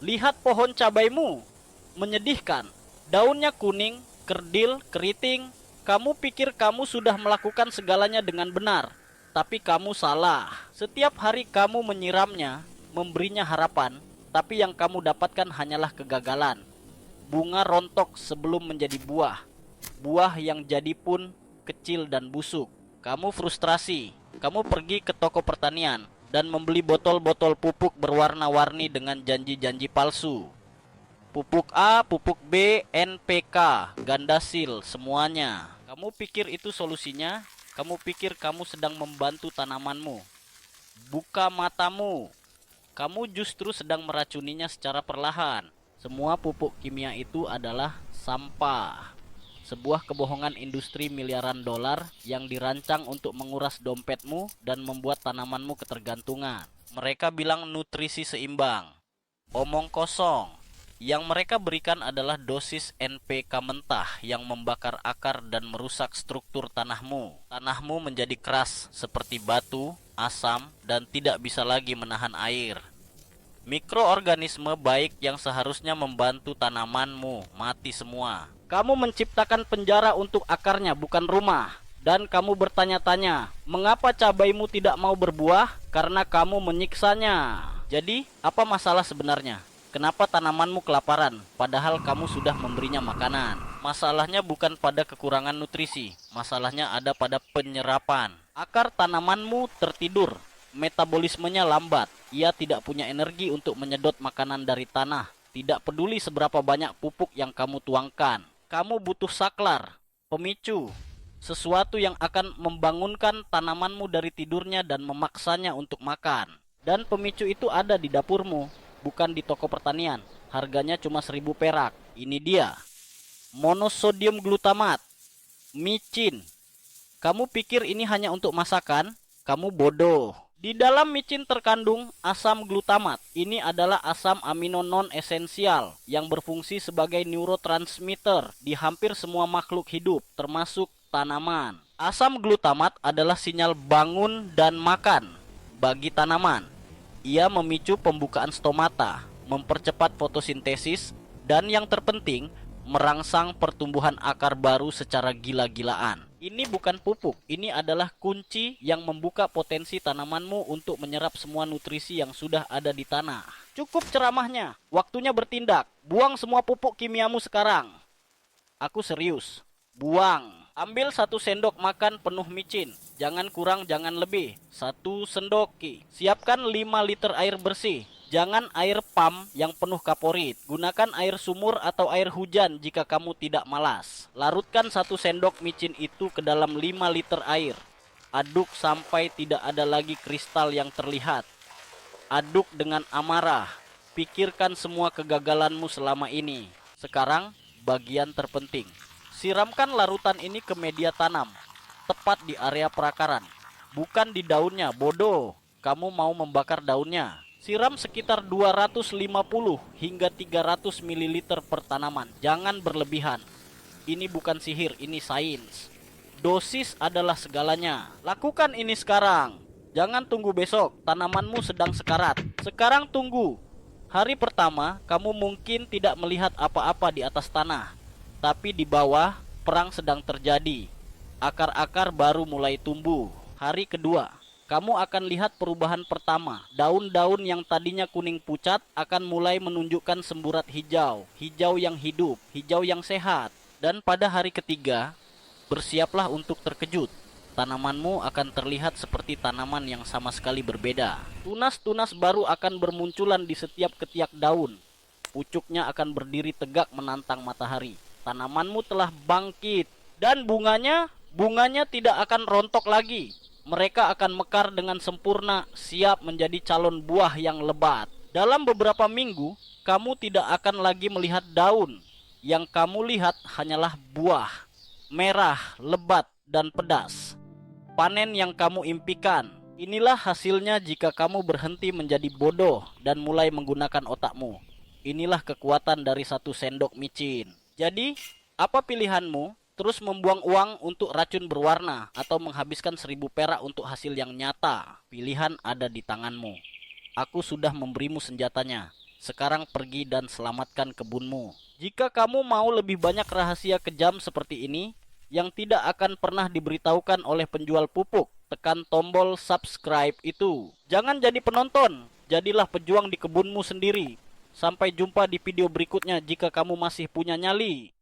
Lihat pohon cabaimu, menyedihkan. Daunnya kuning, kerdil, keriting. Kamu pikir kamu sudah melakukan segalanya dengan benar, tapi kamu salah. Setiap hari kamu menyiramnya, memberinya harapan, tapi yang kamu dapatkan hanyalah kegagalan. Bunga rontok sebelum menjadi buah. Buah yang jadi pun kecil dan busuk. Kamu frustrasi. Kamu pergi ke toko pertanian dan membeli botol-botol pupuk berwarna-warni dengan janji-janji palsu. Pupuk A, pupuk B, NPK, Gandasil, semuanya. Kamu pikir itu solusinya? Kamu pikir kamu sedang membantu tanamanmu? Buka matamu. Kamu justru sedang meracuninya secara perlahan. Semua pupuk kimia itu adalah sampah. Sebuah kebohongan industri miliaran dolar yang dirancang untuk menguras dompetmu dan membuat tanamanmu ketergantungan. Mereka bilang nutrisi seimbang. Omong kosong. Yang mereka berikan adalah dosis NPK mentah yang membakar akar dan merusak struktur tanahmu. Tanahmu menjadi keras seperti batu, asam, dan tidak bisa lagi menahan air. Mikroorganisme baik yang seharusnya membantu tanamanmu mati semua. Kamu menciptakan penjara untuk akarnya, bukan rumah. Dan kamu bertanya-tanya, mengapa cabaimu tidak mau berbuah? Karena kamu menyiksanya. Jadi, apa masalah sebenarnya? Kenapa tanamanmu kelaparan, padahal kamu sudah memberinya makanan? Masalahnya bukan pada kekurangan nutrisi, masalahnya ada pada penyerapan. Akar tanamanmu tertidur, metabolismenya lambat. Ia tidak punya energi untuk menyedot makanan dari tanah. Tidak peduli seberapa banyak pupuk yang kamu tuangkan. Kamu butuh saklar, pemicu, sesuatu yang akan membangunkan tanamanmu dari tidurnya dan memaksanya untuk makan. Dan pemicu itu ada di dapurmu, bukan di toko pertanian. Harganya cuma 1.000 perak. Ini dia, monosodium glutamat, micin. Kamu pikir ini hanya untuk masakan? Kamu bodoh. Di dalam micin terkandung asam glutamat. Ini adalah asam amino non-esensial yang berfungsi sebagai neurotransmitter di hampir semua makhluk hidup, termasuk tanaman. Asam glutamat adalah sinyal bangun dan makan bagi tanaman. Ia memicu pembukaan stomata, mempercepat fotosintesis, dan yang terpenting, merangsang pertumbuhan akar baru secara gila-gilaan. Ini bukan pupuk, ini adalah kunci yang membuka potensi tanamanmu untuk menyerap semua nutrisi yang sudah ada di tanah. Cukup ceramahnya, waktunya bertindak. Buang semua pupuk kimiamu sekarang. Aku serius. Buang. Ambil 1 sendok makan penuh micin. Jangan kurang, jangan lebih. 1 sendoki. Siapkan 5 liter air bersih. Jangan air pam yang penuh kaporit. Gunakan air sumur atau air hujan jika kamu tidak malas. Larutkan 1 sendok micin itu ke dalam 5 liter air. Aduk sampai tidak ada lagi kristal yang terlihat. Aduk dengan amarah. Pikirkan semua kegagalanmu selama ini. Sekarang, bagian terpenting. Siramkan larutan ini ke media tanam, tepat di area perakaran. Bukan di daunnya, bodoh. Kamu mau membakar daunnya. Siram sekitar 250 hingga 300 ml per tanaman. Jangan berlebihan. Ini bukan sihir, ini sains. Dosis adalah segalanya. Lakukan ini sekarang. Jangan tunggu besok, tanamanmu sedang sekarat. Sekarang tunggu. Hari pertama, kamu mungkin tidak melihat apa-apa di atas tanah. Tapi di bawah, perang sedang terjadi. Akar-akar baru mulai tumbuh. Hari kedua, kamu akan lihat perubahan pertama. Daun-daun yang tadinya kuning pucat akan mulai menunjukkan semburat hijau. Hijau yang hidup, hijau yang sehat. Dan pada hari ketiga, bersiaplah untuk terkejut. Tanamanmu akan terlihat seperti tanaman yang sama sekali berbeda. Tunas-tunas baru akan bermunculan di setiap ketiak daun. Pucuknya akan berdiri tegak menantang matahari. Tanamanmu telah bangkit. Dan bunganya tidak akan rontok lagi. Mereka akan mekar dengan sempurna, siap menjadi calon buah yang lebat. Dalam beberapa minggu, kamu tidak akan lagi melihat daun. Yang kamu lihat hanyalah buah, merah, lebat, dan pedas. Panen yang kamu impikan. Inilah hasilnya jika kamu berhenti menjadi bodoh dan mulai menggunakan otakmu. Inilah kekuatan dari 1 sendok micin. Jadi, apa pilihanmu? Terus membuang uang untuk racun berwarna atau menghabiskan 1.000 perak untuk hasil yang nyata? Pilihan ada di tanganmu. Aku sudah memberimu senjatanya. Sekarang pergi dan selamatkan kebunmu. Jika kamu mau lebih banyak rahasia kejam seperti ini, yang tidak akan pernah diberitahukan oleh penjual pupuk, tekan tombol subscribe itu. Jangan jadi penonton, jadilah pejuang di kebunmu sendiri. Sampai jumpa di video berikutnya jika kamu masih punya nyali.